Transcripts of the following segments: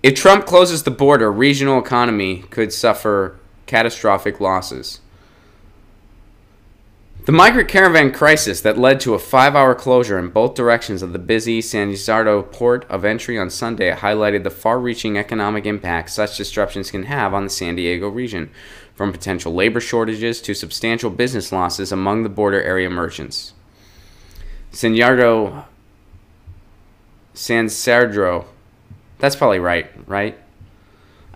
If Trump closes the border, regional economy could suffer catastrophic losses. The migrant caravan crisis that led to a 5-hour closure in both directions of the busy San Isidro port of entry on Sunday highlighted the far-reaching economic impact such disruptions can have on the San Diego region, from potential labor shortages to substantial business losses among the border area merchants. San Sardro, that's probably right?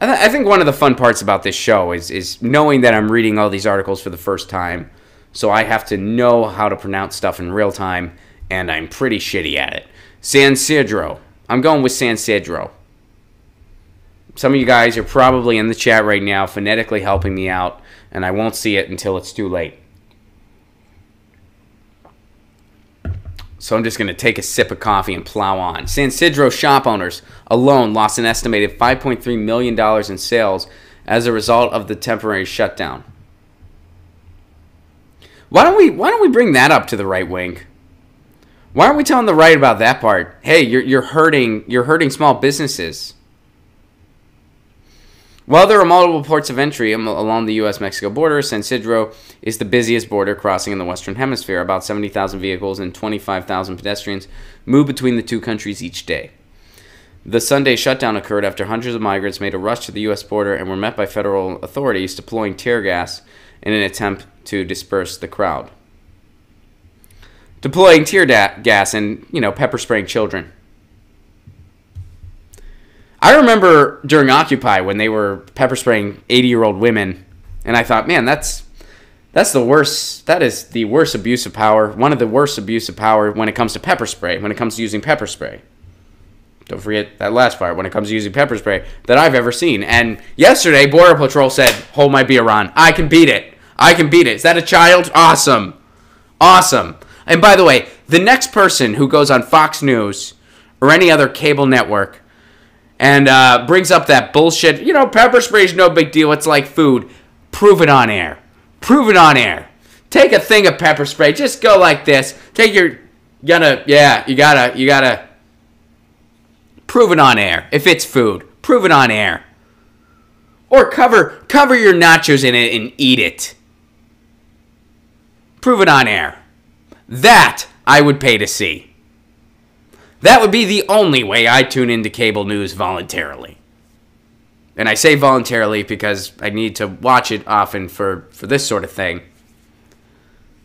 I think one of the fun parts about this show is knowing that I'm reading all these articles for the first time. So I have to know how to pronounce stuff in real time, and I'm pretty shitty at it. San Sardro. I'm going with San Sardro. Some of you guys are probably in the chat right now phonetically helping me out, and I won't see it until it's too late. So I'm just going to take a sip of coffee and plow on. San Sardro shop owners alone lost an estimated $5.3 million in sales as a result of the temporary shutdown. Why don't we bring that up to the right wing? Why aren't we telling the right about that part? Hey, you're hurting small businesses. While there are multiple ports of entry along the U.S.-Mexico border, San Isidro is the busiest border crossing in the Western Hemisphere. About 70,000 vehicles and 25,000 pedestrians move between the two countries each day. The Sunday shutdown occurred after hundreds of migrants made a rush to the U.S. border and were met by federal authorities deploying tear gas in an attempt to disperse the crowd. Deploying tear gas and, pepper spraying children. I remember during Occupy when they were pepper spraying 80-year-old women, and I thought, man, that's the worst. That is the worst abuse of power. One of the worst abuse of power when it comes to pepper spray, when it comes to using pepper spray. Don't forget that last part, when it comes to using pepper spray, that I've ever seen. And yesterday, Border Patrol said, hold my beer, Ron. I can beat it. I can beat it. Is that a child? Awesome. Awesome. And by the way, the next person who goes on Fox News or any other cable network and brings up that bullshit, pepper spray is no big deal. It's like food. Prove it on air. Prove it on air. Take a thing of pepper spray. Just go like this. Take your, you gotta. Prove it on air. If it's food, prove it on air. Or cover your nachos in it and eat it. Prove it on air. That I would pay to see. That would be the only way I tune into cable news voluntarily. And I say voluntarily because I need to watch it often for this sort of thing.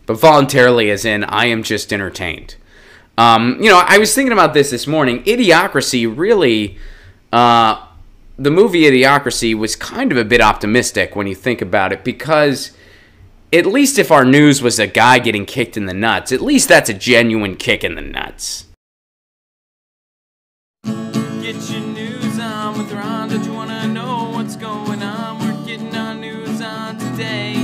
But voluntarily as in I am just entertained. I was thinking about this morning. Idiocracy really, the movie Idiocracy was kind of a bit optimistic when you think about it, because at least if our news was a guy getting kicked in the nuts, at least that's a genuine kick in the nuts. Get your news on with Ron. Don't you want to know what's going on? We're getting our news on today.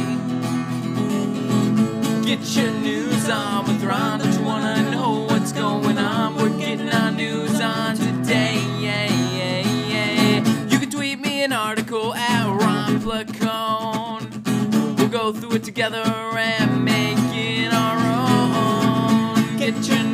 Get your news on with Ron. Don't you want to know what's going on? We're getting our news on today. You can tweet me an article at Ron Placone. We'll go through it together and make it our own. Get your